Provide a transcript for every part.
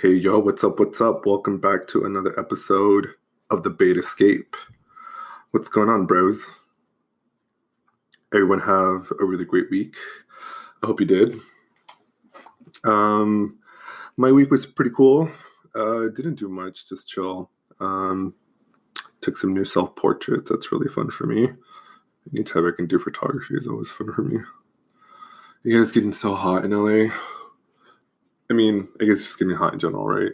Hey, yo, what's up? What's up? Welcome back to another episode of the Bate Escape. What's going on, bros? Everyone have a really great week. I hope you did. My week was pretty cool. Didn't do much, just chill. Took some new self-portraits. That's really fun for me. Anytime I can do photography is always fun for me. You guys getting so hot in LA? I mean, I guess it's just getting hot in general, right?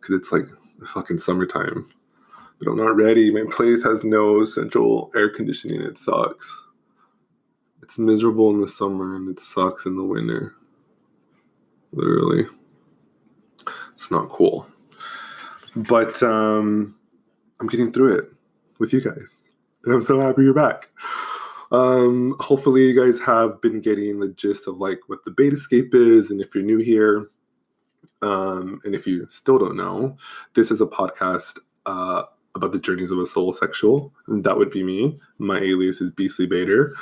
Because it's like the fucking summertime. But I'm not ready. My place has no central air conditioning. It sucks. It's miserable in the summer and it sucks in the winter. Literally. It's not cool. But I'm getting through it with you guys. And I'm so happy you're back. Hopefully you guys have been getting the gist of like what the Bate Escape is. And if you're new here, and if you still don't know, this is a podcast about the journeys of a solosexual. And that would be me. My alias is Beastly Bader.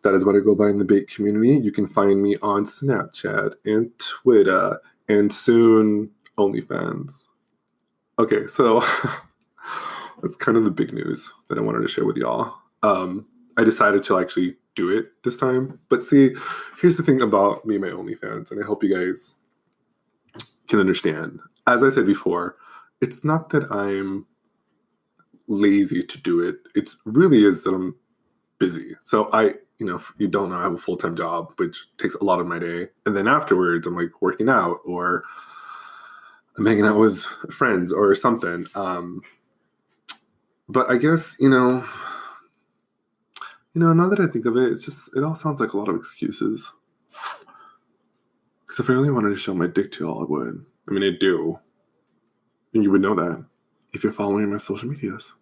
That is what I go by in the Bate community. You can find me on Snapchat and Twitter and soon OnlyFans. Okay, so that's kind of the big news that I wanted to share with y'all. I decided to actually do it this time. But see, here's the thing about me and my OnlyFans, and I hope you guys can understand. As I said before, it's not that I'm lazy to do it. It really is that I'm busy. So if you don't know, I have a full-time job, which takes a lot of my day. And then afterwards, I'm like working out or I'm hanging out with friends or something. But I guess, now that I think of it, it all sounds like a lot of excuses. Because if I really wanted to show my dick to y'all, I would. I mean, I do. And you would know that if you're following my social medias.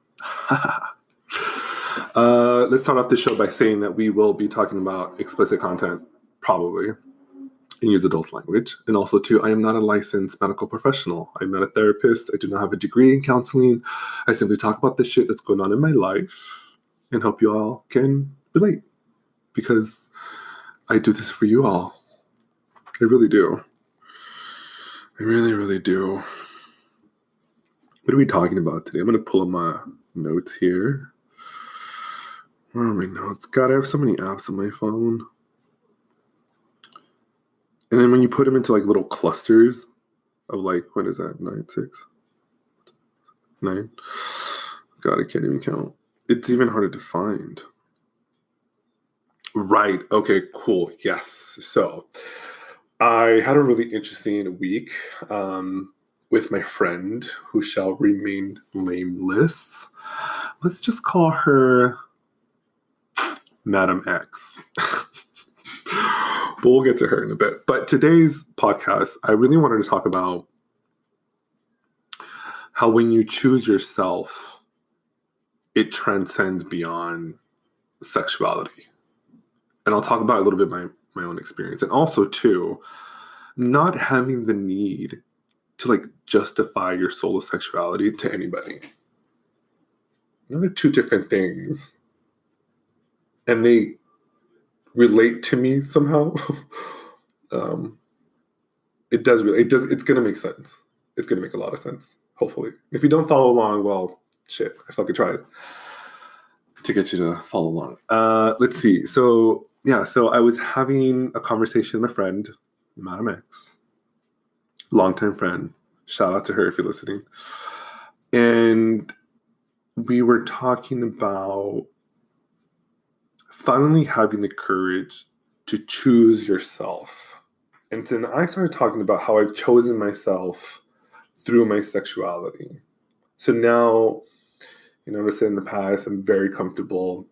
Let's start off the show by saying that we will be talking about explicit content, probably, and use adult language. And also, too, I am not a licensed medical professional. I'm not a therapist. I do not have a degree in counseling. I simply talk about the shit that's going on in my life and hope you all can relate. Because I do this for you all. I really do. I really, really do. What are we talking about today? I'm going to pull up my notes here. Where are my notes? God, I have so many apps on my phone. And then when you put them into like little clusters of like, what is that? 9, 6, 9. God, I can't even count. It's even harder to find. Right. Okay, cool. Yes. So I had a really interesting week with my friend who shall remain nameless. Let's just call her Madam X. But we'll get to her in a bit. But today's podcast, I really wanted to talk about how when you choose yourself, it transcends beyond sexuality. And I'll talk about a little bit my own experience. And also, too, not having the need to like justify your solosexuality to anybody. They're two different things. And they relate to me somehow. It's going to make sense. It's going to make a lot of sense, hopefully. If you don't follow along, well, shit, I fucking tried to get you to follow along. Let's see. So I was having a conversation with my friend, Madam X, longtime friend. Shout out to her if you're listening. And we were talking about finally having the courage to choose yourself. And then I started talking about how I've chosen myself through my sexuality. So now, I said in the past, I'm very comfortable.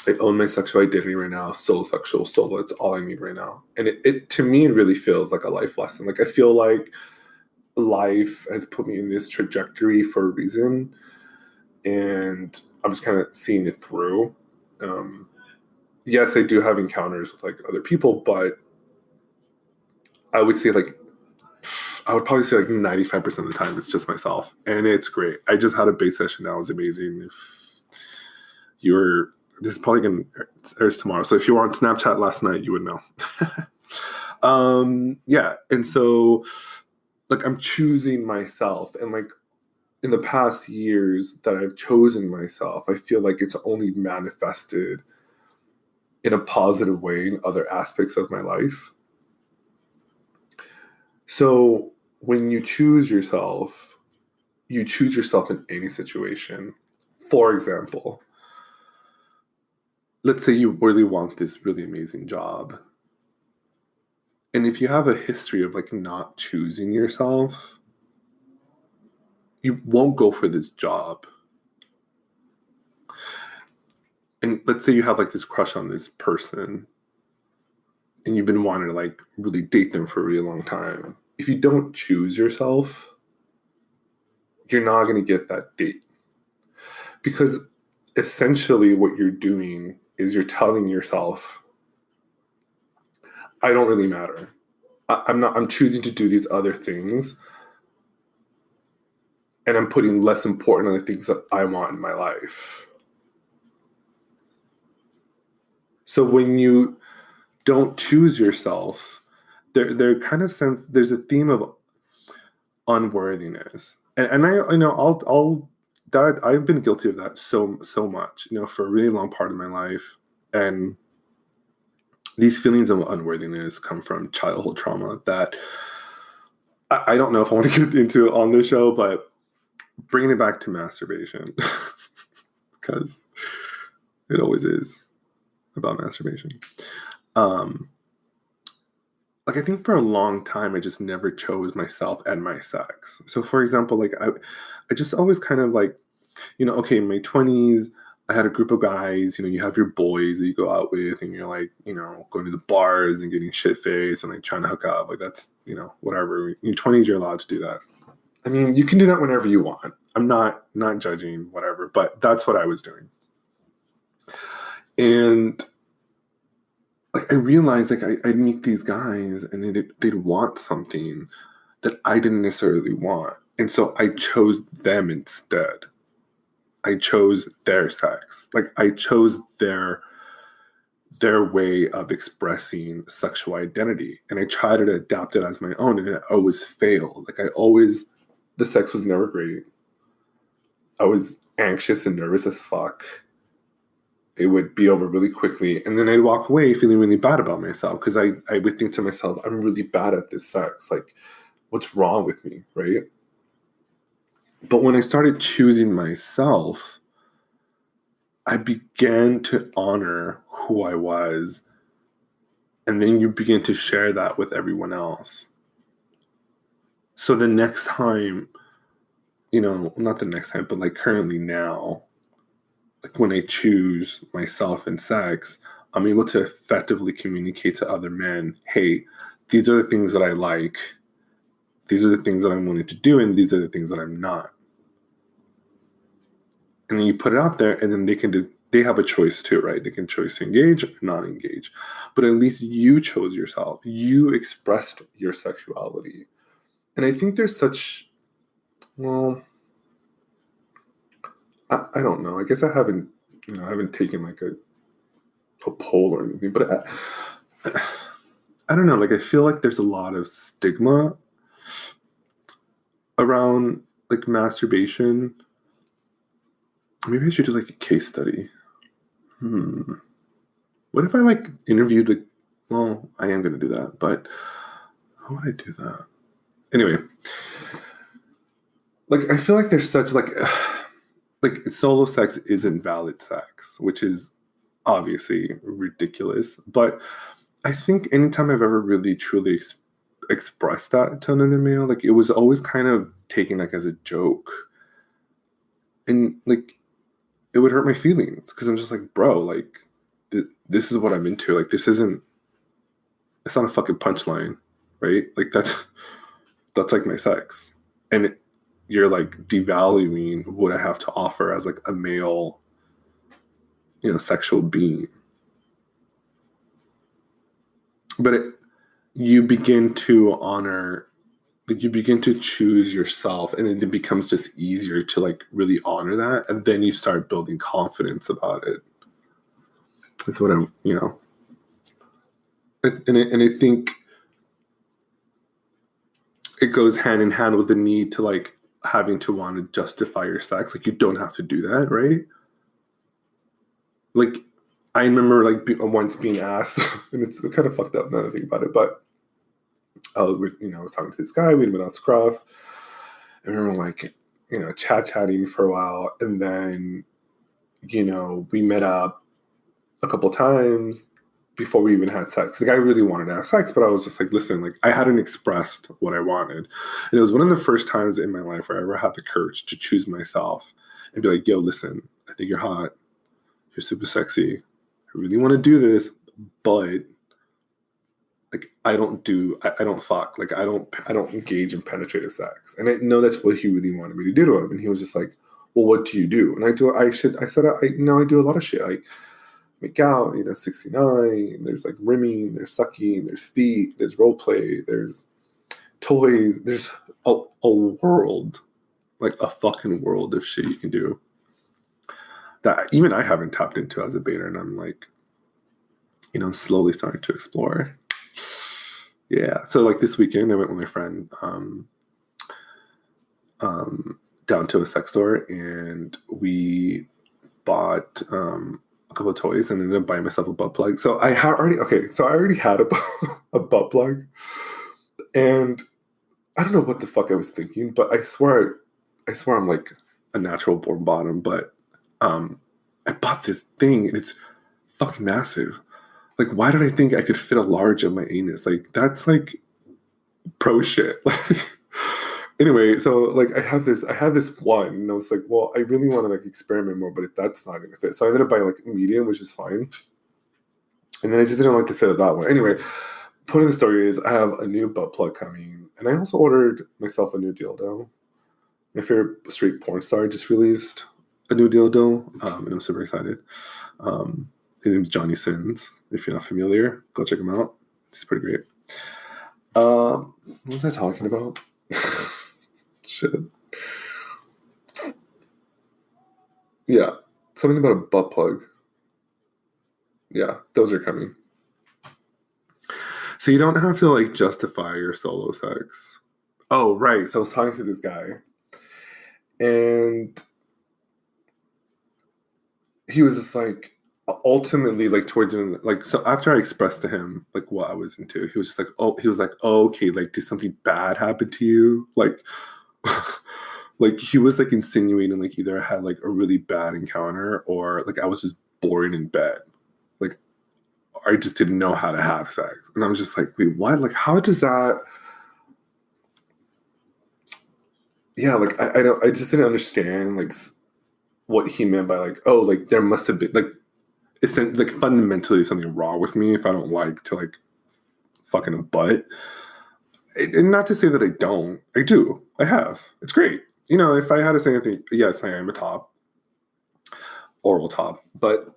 I own my sexual identity right now, solosexual, solo. It's all I need right now. And it to me, it really feels like a life lesson. Like I feel like life has put me in this trajectory for a reason. And I'm just kind of seeing it through. Yes, I do have encounters with like other people, but I would probably say like 95% of the time it's just myself. And it's great. I just had a base session now. It was amazing. This is probably going to air tomorrow. So if you were on Snapchat last night, you would know. And so like I'm choosing myself, and like in the past years that I've chosen myself, I feel like it's only manifested in a positive way in other aspects of my life. So when you choose yourself in any situation. For example, let's say you really want this really amazing job. And if you have a history of like not choosing yourself, you won't go for this job. And let's say you have like this crush on this person and you've been wanting to like really date them for a really long time. If you don't choose yourself, you're not going to get that date. Because essentially what you're doing is you're telling yourself, I don't really matter. I'm choosing to do these other things, and I'm putting less important on the things that I want in my life. So when you don't choose yourself, there kind of sense there's a theme of unworthiness, and I'll that I've been guilty of that so much, for a really long part of my life, and these feelings of unworthiness come from childhood trauma that I don't know if I want to get into on this show, but bringing it back to masturbation, because it always is about masturbation. Like I think for a long time I just never chose myself and my sex. So for example, like I just always kind of like, okay, in my 20s, I had a group of guys, you have your boys that you go out with and you're like, going to the bars and getting shit-faced and like trying to hook up. Like that's, whatever. In your 20s, you're allowed to do that. I mean, you can do that whenever you want. I'm not judging, whatever, but that's what I was doing. And like I realized like I'd meet these guys and they'd want something that I didn't necessarily want. And so I chose them instead. I chose their sex. Like I chose their way of expressing sexual identity. And I tried to adapt it as my own, and it always failed. Like the sex was never great. I was anxious and nervous as fuck. It would be over really quickly. And then I'd walk away feeling really bad about myself because I would think to myself, I'm really bad at this sex. Like, what's wrong with me, right? But when I started choosing myself, I began to honor who I was. And then you begin to share that with everyone else. So the next time, not the next time, but like currently now, like when I choose myself and sex, I'm able to effectively communicate to other men, hey, these are the things that I like. These are the things that I'm willing to do, and these are the things that I'm not. And then you put it out there, and then they have a choice too, right? They can choose to engage or not engage. But at least you chose yourself. You expressed your sexuality. And I think there's such, well, I don't know. I guess I haven't taken like a poll or anything, but I don't know. Like I feel like there's a lot of stigma around like masturbation. Maybe I should do like a case study. What if I like interviewed like, well, I am going to do that, but how would I do that? Anyway, like I feel like there's such like solo sex isn't valid sex, which is obviously ridiculous. But I think anytime I've ever really truly expressed that to another male, like it was always kind of taken like as a joke, and like it would hurt my feelings because I'm just like, bro, like this is what I'm into. Like it's not a fucking punchline, right? Like that's like my sex, and you're like devaluing what I have to offer as like a male, sexual being. But you begin to honor, like you begin to choose yourself, and it becomes just easier to like really honor that, and then you start building confidence about it. That's what I'm, and I think it goes hand in hand with the need to like having to want to justify your sex. Like you don't have to do that, right? Like I remember like once being asked, and it's kind of fucked up now that I think about it, but I was talking to this guy, we'd been out scruff, and we were like, chatting for a while, and then, we met up a couple times before we even had sex. The guy really wanted to have sex, but I was just like, listen, like I hadn't expressed what I wanted. And it was one of the first times in my life where I ever had the courage to choose myself and be like, yo, listen, I think you're hot. You're super sexy. I really want to do this, but like I don't fuck. Like I don't engage in penetrative sex. And I know that's what he really wanted me to do to him. And he was just like, well, what do you do? And I said, I do a lot of shit. I make out, 69, there's like rimming, there's sucking, there's feet, there's role play, there's toys, there's a world, like a fucking world of shit you can do that even I haven't tapped into as a beta, and I'm like, slowly starting to explore. Yeah. So like this weekend I went with my friend down to a sex store, and we bought a couple of toys and ended up buying myself a butt plug. So I already had a butt plug, and I don't know what the fuck I was thinking, but I swear I'm like a natural born bottom, but I bought this thing and it's fucking massive. Like, why did I think I could fit a large in my anus? Like, that's like pro shit. Anyway, so like I had this one, and I was like, well, I really want to like experiment more, but that's not gonna fit. So I ended up buying like a medium, which is fine. And then I just didn't like the fit of that one. Anyway, point of the story is I have a new butt plug coming, and I also ordered myself a new dildo. My favorite straight porn star just released a new dildo, and I'm super excited. His name's Johnny Sins. If you're not familiar, go check him out. He's pretty great. What was I talking about? Shit. Yeah, something about a butt plug. Yeah, those are coming. So you don't have to like justify your solo sex. Oh, right. So I was talking to this guy, and he was just like, ultimately, like towards the end, like, so after I expressed to him like what I was into, he was just like, oh, okay, like, did something bad happen to you? Like, like he was like insinuating like either I had like a really bad encounter or like I was just boring in bed. Like I just didn't know how to have sex. And I'm just like, wait, what? Like, how does that? Yeah, like I just didn't understand like what he meant by like, oh, like there must have been like, it's like fundamentally something wrong with me if I don't like to like fucking a butt. And not to say that I don't, I do, I have. It's great. If I had to say anything, yes, I am a top, oral top, but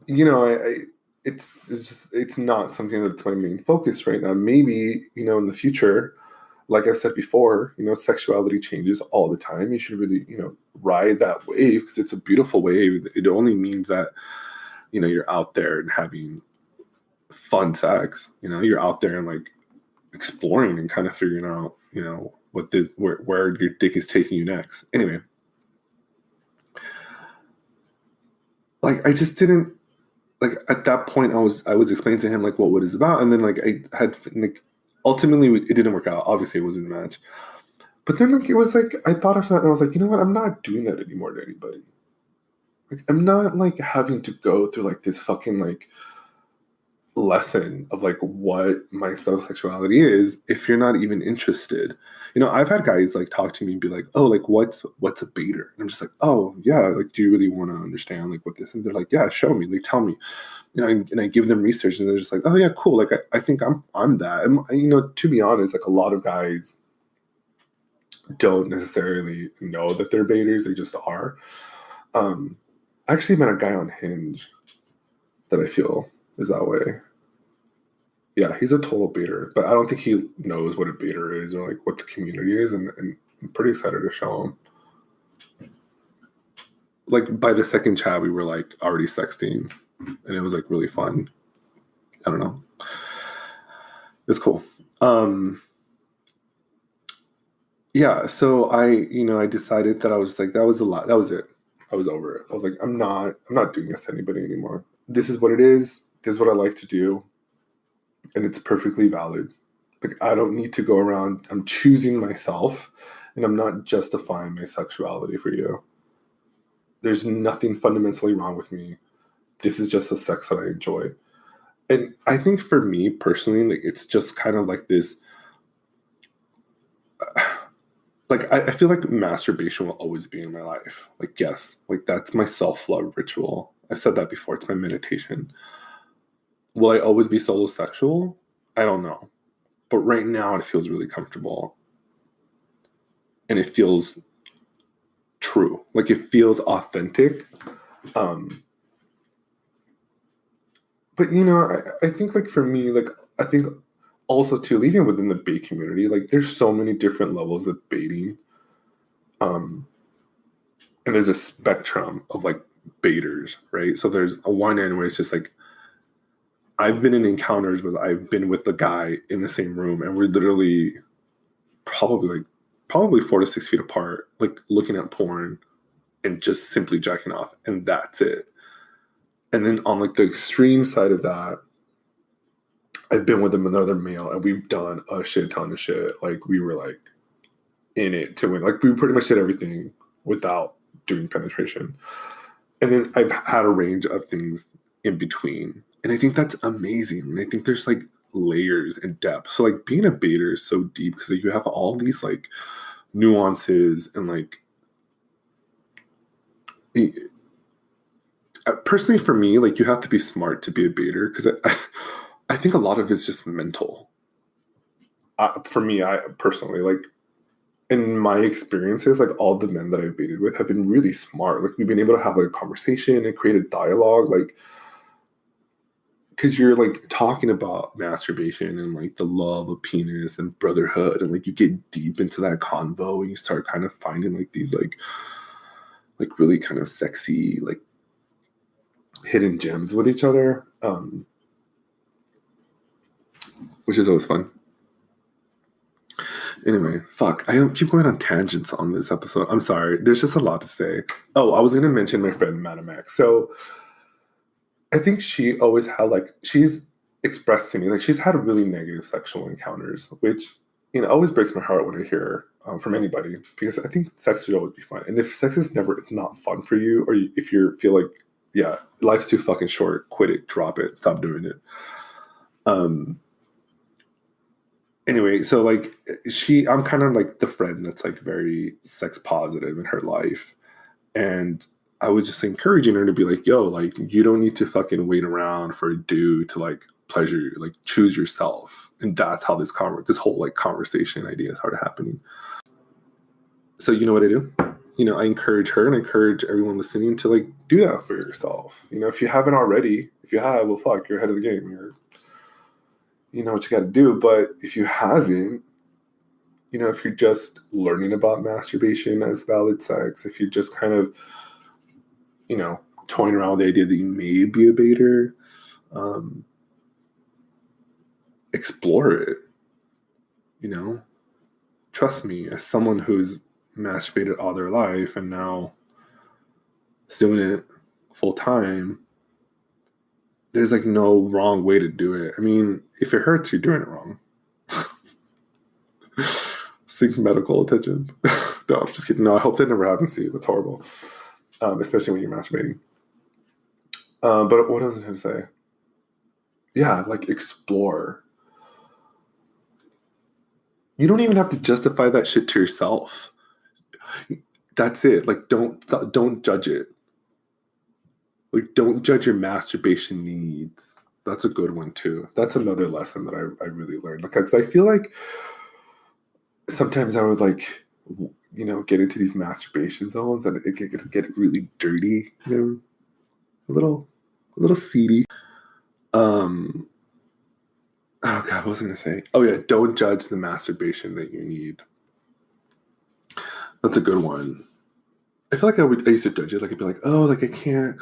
it's not something that's my main focus right now. Maybe in the future, like I said before, sexuality changes all the time. You should really ride that wave because it's a beautiful wave. It only means that you're out there and having fun sex. You're out there and like exploring and kind of figuring out where your dick is taking you next. Anyway, like I just didn't like at that point I was explaining to him like what it's about, and then like I had like ultimately it didn't work out. Obviously it wasn't a match, but then like it was like I thought of that and I was like, you know what, I'm not doing that anymore to anybody. Like I'm not like having to go through like this fucking like lesson of like what my sexuality is if you're not even interested. I've had guys like talk to me and be like, oh, like what's a baiter? And I'm just like, oh yeah, like do you really want to understand like what this is? They're like, yeah, show me, like tell me. And I give them research and they're just like, oh yeah, cool, like I think I'm that. And to be honest, like a lot of guys don't necessarily know that they're baiters, they just are. I actually met a guy on Hinge that I feel is that way. Yeah, he's a total baiter, but I don't think he knows what a baiter is or like what the community is, and I'm pretty excited to show him. Like by the second chat, we were like already sexting, and it was like really fun. I don't know, it's cool. yeah, so I decided that I was like, that was a lot. That was it. I was over it. I was like, I'm not doing this to anybody anymore. This is what it is. This is what I like to do. And it's perfectly valid. Like, I don't need to go around, I'm choosing myself and I'm not justifying my sexuality for you. There's nothing fundamentally wrong with me. This is just a sex that I enjoy. And I think for me personally, like, it's just kind of like this, like, I feel like masturbation will always be in my life. Like, yes, like, that's my self-love ritual. I've said that before. It's my meditation. Will I always be solosexual? I don't know. But right now it feels really comfortable and it feels true. Like, it feels authentic. Um, but I think, like, for me, like, I think also too, even within the bait community, like, there's so many different levels of baiting. Um, and there's a spectrum of, like, baiters, right? So there's a one end where it's just like, I've been in encounters where I've been with the guy in the same room and we're literally probably 4 to 6 feet apart, like, looking at porn and just simply jacking off, and that's it. And then on, like, the extreme side of that, I've been with another male and we've done a shit ton of shit. Like, we were like in it to win. Like, we pretty much did everything without doing penetration. And then I've had a range of things in between. And I think that's amazing. And I think there's, like, layers and depth. So, like, being a baiter is so deep because, like, you have all these, like, nuances and, like, personally for me, like, you have to be smart to be a baiter because I think a lot of it's just mental. For me, I personally, like, in my experiences, like, all the men that I've baited with have been really smart. Like, we've been able to have, like, a conversation and create a dialogue, like, because you're, like, talking about masturbation and, like, the love of penis and brotherhood, and, like, you get deep into that convo and you start kind of finding, like, these, like really kind of sexy, like, hidden gems with each other, which is always fun. Anyway, fuck. I keep going on tangents on this episode. I'm sorry. There's just a lot to say. Oh, I was going to mention my friend Madam X. So I think she always had, like, she's expressed to me, like, she's had really negative sexual encounters, which, always breaks my heart when I hear from anybody, because I think sex should always be fun. And if sex is never not fun for you, or if you feel like, yeah, life's too fucking short, quit it, drop it, stop doing it. Anyway, so, like, I'm kind of like the friend that's, like, very sex positive in her life. And I was just encouraging her to be like, yo, like, you don't need to fucking wait around for a dude to, like, pleasure you, like, choose yourself. And that's how this whole, like, conversation idea started happening. So you know what I do? I encourage her and I encourage everyone listening to, like, do that for yourself. If you haven't already, if you have, well, fuck, you're ahead of the game. You know what you got to do. But if you haven't, if you're just learning about masturbation as valid sex, if you're just kind of, toying around with the idea that you may be a baiter, explore it. Trust me, as someone who's masturbated all their life and now is doing it full time, there's, like, no wrong way to do it. I mean, if it hurts, you're doing it wrong. Seek medical attention. No, I'm just kidding. No, I hope that never happens to you. That's horrible. Especially when you're masturbating. But what else was I going to say? Yeah, like, explore. You don't even have to justify that shit to yourself. That's it. Like, don't judge it. Like, don't judge your masturbation needs. That's a good one too. That's another lesson that I really learned. Because I feel like sometimes I would, like, get into these masturbation zones and it could get really dirty, a little seedy. Oh God, what was I going to say? Oh yeah, don't judge the masturbation that you need. That's a good one. I feel like I used to judge it. Like, I'd be like, oh, like, I can't.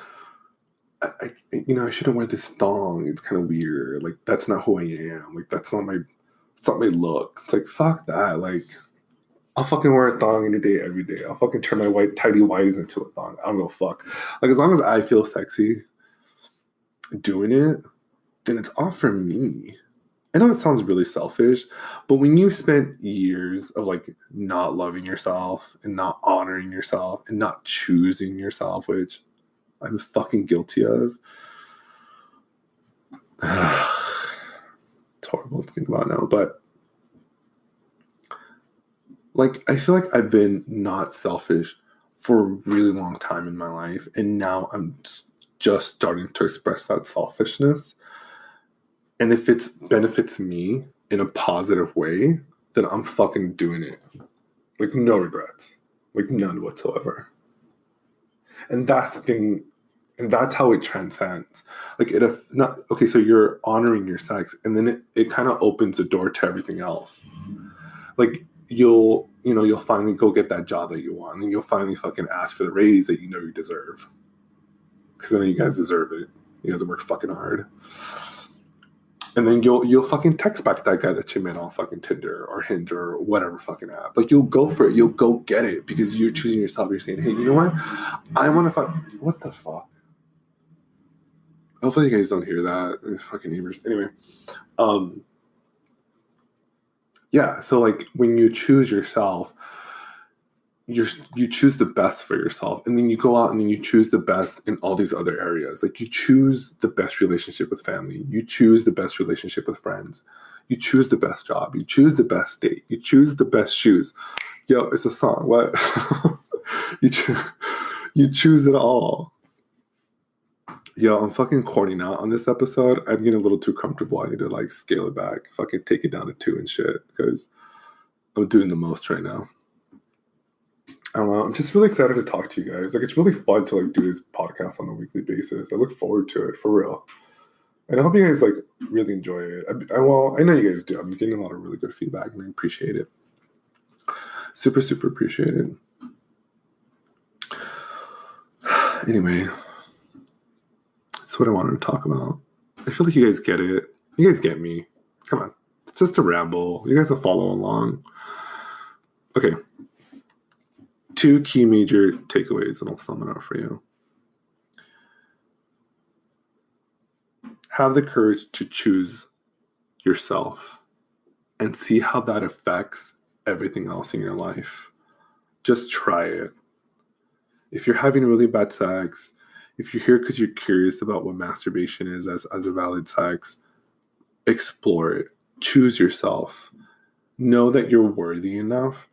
I shouldn't wear this thong. It's kind of weird. Like, that's not who I am. Like, that's not my look. It's like, fuck that. Like, I'll fucking wear a thong any day, every day. I'll fucking turn my white tidy whities into a thong. I don't go fuck. Like as long as I feel sexy doing it, then it's all for me. I know it sounds really selfish, but when you've spent years of like not loving yourself and not honoring yourself and not choosing yourself, which I'm fucking guilty of. It's horrible to think about now, but like I feel like I've been not selfish for a really long time in my life, and now I'm just starting to express that selfishness. And if it benefits me in a positive way, then I'm fucking doing it. Like no regrets. Like none whatsoever. And that's the thing, and that's how it transcends. Like it not okay, so you're honoring your sex, and then it kind of opens the door to everything else. Like you'll finally go get that job that you want, and you'll finally fucking ask for the raise that you know you deserve. Because I know you guys deserve it. You guys work fucking hard. And then you'll fucking text back that guy that you met on fucking Tinder or Hinge or whatever fucking app. Like you'll go for it. You'll go get it because you're choosing yourself. You're saying, hey, you know what? I want to fuck. What the fuck? Hopefully you guys don't hear that. Fucking neighbors. Anyway. Yeah. So like when you choose yourself, you choose the best for yourself, and then you go out and then you choose the best in all these other areas. Like you choose the best relationship with family, you choose the best relationship with friends, you choose the best job, you choose the best date, you choose the best shoes. Yo, it's a song. What? You choose it all. Yo, I'm fucking corny out on this episode. I'm getting a little too comfortable. I need to like scale it back, fucking take it down to 2 and shit, because I'm doing the most right now. I don't know. I'm just really excited to talk to you guys. Like, it's really fun to like do this podcast on a weekly basis. I look forward to it for real, and I hope you guys like really enjoy it. Well, I know you guys do. I'm getting a lot of really good feedback, and I appreciate it. Super, super appreciate it. Anyway, that's what I wanted to talk about. I feel like you guys get it. You guys get me. Come on, it's just a ramble. You guys will follow along. Okay. 2 key major takeaways, and I'll sum it up for you. Have the courage to choose yourself and see how that affects everything else in your life. Just try it. If you're having really bad sex, if you're here because you're curious about what masturbation is as a valid sex, explore it. Choose yourself. Know that you're worthy enough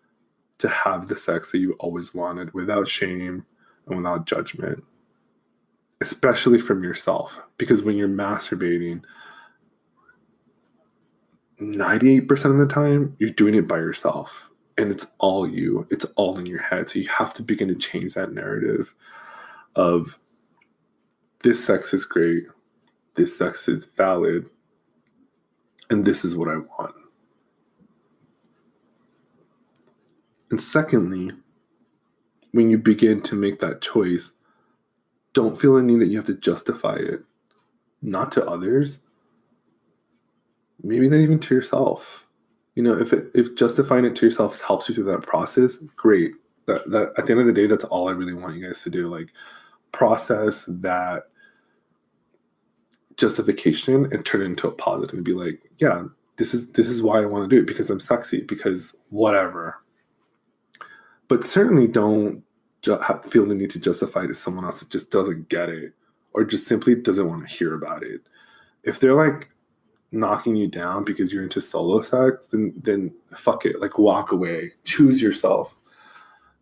to have the sex that you always wanted without shame and without judgment, especially from yourself. Because when you're masturbating, 98% of the time, you're doing it by yourself. And it's all you. It's all in your head. So you have to begin to change that narrative of this sex is great, this sex is valid, and this is what I want. And secondly, when you begin to make that choice, don't feel the need that you have to justify it, not to others, maybe not even to yourself. You know, if justifying it to yourself helps you through that process, great. That at the end of the day, that's all I really want you guys to do. Like, process that justification and turn it into a positive and be like, yeah, this is why I want to do it, because I'm sexy, because whatever. But certainly don't feel the need to justify it to someone else that just doesn't get it or just simply doesn't want to hear about it. If they're like knocking you down because you're into solo sex, then fuck it. Like, walk away. Choose yourself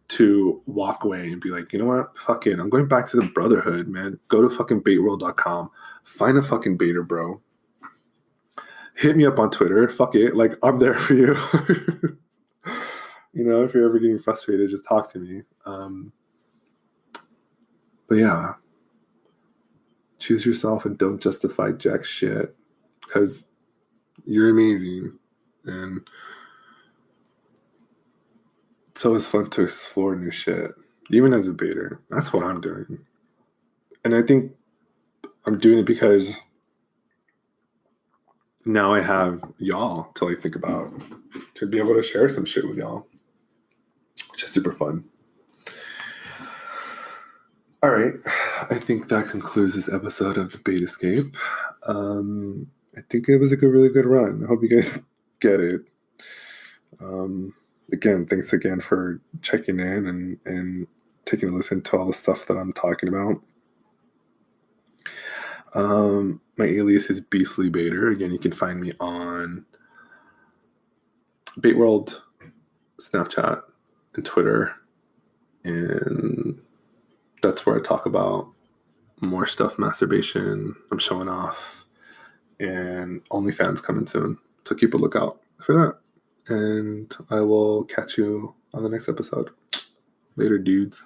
to walk away and be like, you know what? Fuck it. I'm going back to the brotherhood, man. Go to fucking bateworld.com. Find a fucking baiter, bro. Hit me up on Twitter. Fuck it. Like, I'm there for you. You know, if you're ever getting frustrated, just talk to me. But yeah, choose yourself and don't justify jack shit, because you're amazing. And it's always fun to explore new shit, even as a baiter. That's what I'm doing. And I think I'm doing it because now I have y'all to like think about, to be able to share some shit with y'all. super fun. All right, I think that concludes this episode of the Bate Escape. I think it was a really good run. I hope you guys get it. Again, thanks again for checking in and taking a listen to all the stuff that I'm talking about. My alias is Beastly Baiter. Again, you can find me on Bait World, Snapchat, and Twitter, and that's where I talk about more stuff, masturbation. I'm showing off, and OnlyFans coming soon. So keep a lookout for that. And I will catch you on the next episode. Later, dudes.